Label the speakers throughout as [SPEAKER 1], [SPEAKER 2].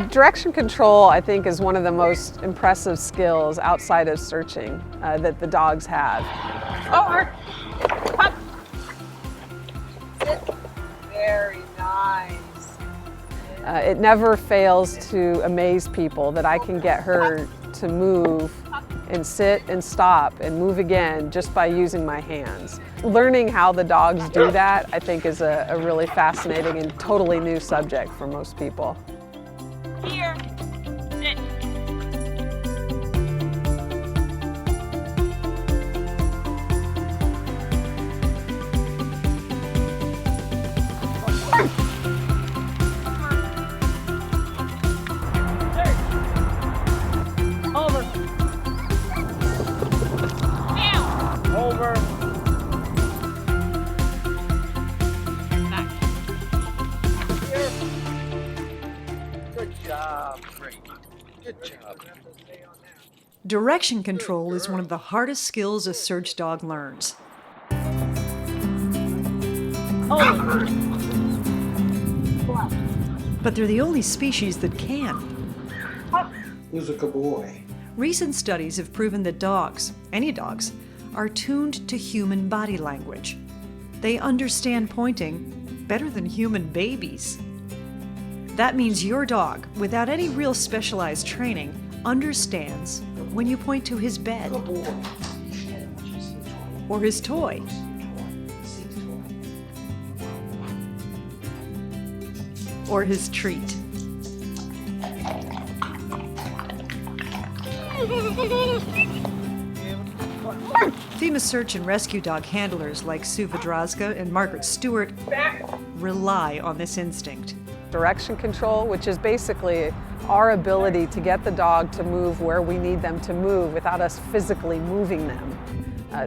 [SPEAKER 1] Direction control, I think, is one of the most impressive skills outside of searching that the dogs have.
[SPEAKER 2] Over. Up. Sit. Very nice.
[SPEAKER 1] It never fails to amaze people that I can get her to move and sit and stop and move again just by using my hands. Learning how the dogs do that, I think, is a really fascinating and totally new subject for most people.
[SPEAKER 2] Here. Sit. Over. Down. Over. Back. Here. Good job. Great. Good job.
[SPEAKER 3] Direction control is one of the hardest skills a search dog learns. But they're the only species that can.
[SPEAKER 4] Who's a good boy?
[SPEAKER 3] Recent studies have proven that dogs, any dogs, are tuned to human body language. They understand pointing better than human babies. That means your dog, without any real specialized training, understands when you point to his bed
[SPEAKER 4] Good boy.
[SPEAKER 3] or his toy or his treat. FEMA Search and Rescue dog handlers like Sue Vidrazka and Margaret Stewart rely on this instinct.
[SPEAKER 1] Direction control, which is basically our ability to get the dog to move where we need them to move without us physically moving them.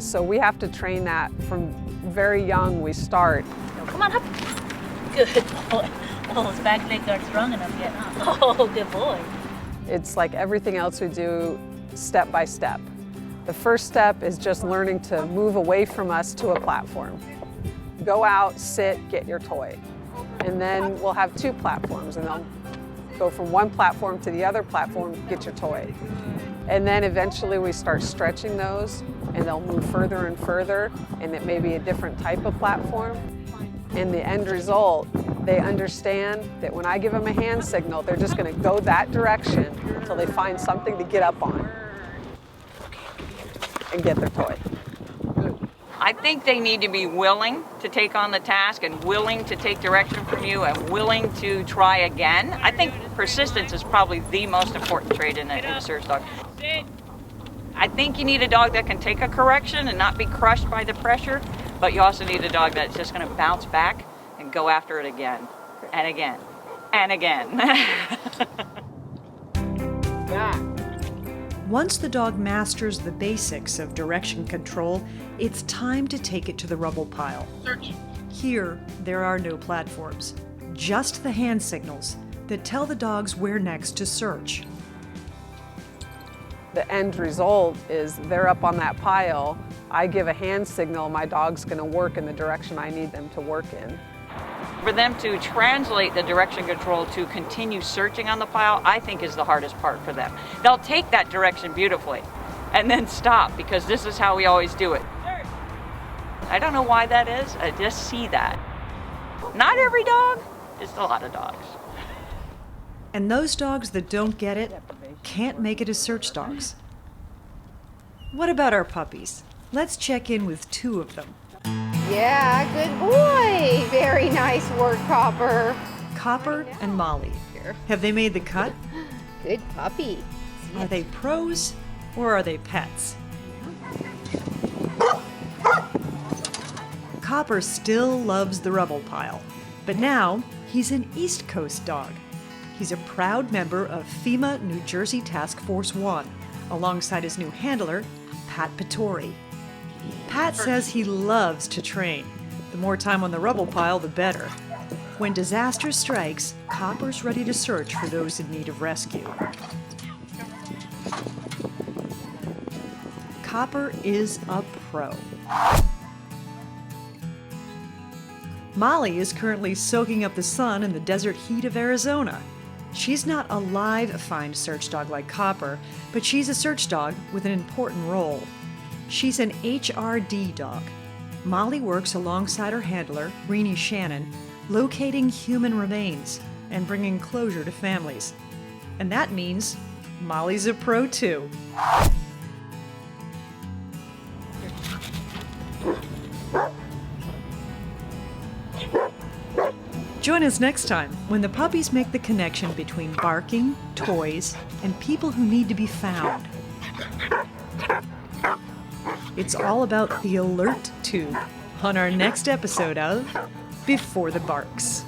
[SPEAKER 1] So we have to train that from very young. We start.
[SPEAKER 5] Come on up. Good boy. Oh, his back legs aren't strong enough yet, huh? Oh, good boy.
[SPEAKER 1] It's like everything else we do, step by step. The first step is just learning to move away from us to a platform. Go out, sit, get your toy. And then we'll have two platforms, and they'll go from one platform to the other platform, get your toy. And then eventually we start stretching those, and they'll move further and further, and it may be a different type of platform. And the end result, they understand that when I give them a hand signal, they're just going to go that direction until they find something to get up on and get their toy.
[SPEAKER 2] I think they need to be willing to take on the task and willing to take direction from you and willing to try again. I think persistence is probably the most important trait in a search dog. I think you need a dog that can take a correction and not be crushed by the pressure, but you also need a dog that's just going to bounce back and go after it again and again and again.
[SPEAKER 3] Once the dog masters the basics of direction control, it's time to take it to the rubble pile.
[SPEAKER 2] Search.
[SPEAKER 3] Here, there are no platforms, just the hand signals that tell the dogs where next to search.
[SPEAKER 1] The end result is they're up on that pile. I give a hand signal, my dog's going to work in the direction I need them to work in.
[SPEAKER 2] For them to translate the direction control to continue searching on the pile, I think is the hardest part for them. They'll take that direction beautifully and then stop because this is how we always do it. I don't know why that is, I just see that. Not every dog, just a lot of dogs.
[SPEAKER 3] And those dogs that don't get it can't make it as search dogs. What about our puppies? Let's check in with two of them.
[SPEAKER 6] Yeah, good boy. Very nice work, Copper.
[SPEAKER 3] Copper and Molly. Have they made the cut?
[SPEAKER 6] Good puppy.
[SPEAKER 3] Are they pros or are they pets? Copper still loves the rubble pile, but now he's an East Coast dog. He's a proud member of FEMA New Jersey Task Force 1, alongside his new handler, Pat Pittori. Pat says he loves to train. The more time on the rubble pile, the better. When disaster strikes, Copper's ready to search for those in need of rescue. Copper is a pro. Molly is currently soaking up the sun in the desert heat of Arizona. She's not a live find search dog like Copper, but she's a search dog with an important role. She's an HRD dog. Molly works alongside her handler, Renee Shannon, locating human remains and bringing closure to families. And that means Molly's a pro too. Join us next time when the puppies make the connection between barking, toys, and people who need to be found. It's all about the alert tube on our next episode of Before the Barks.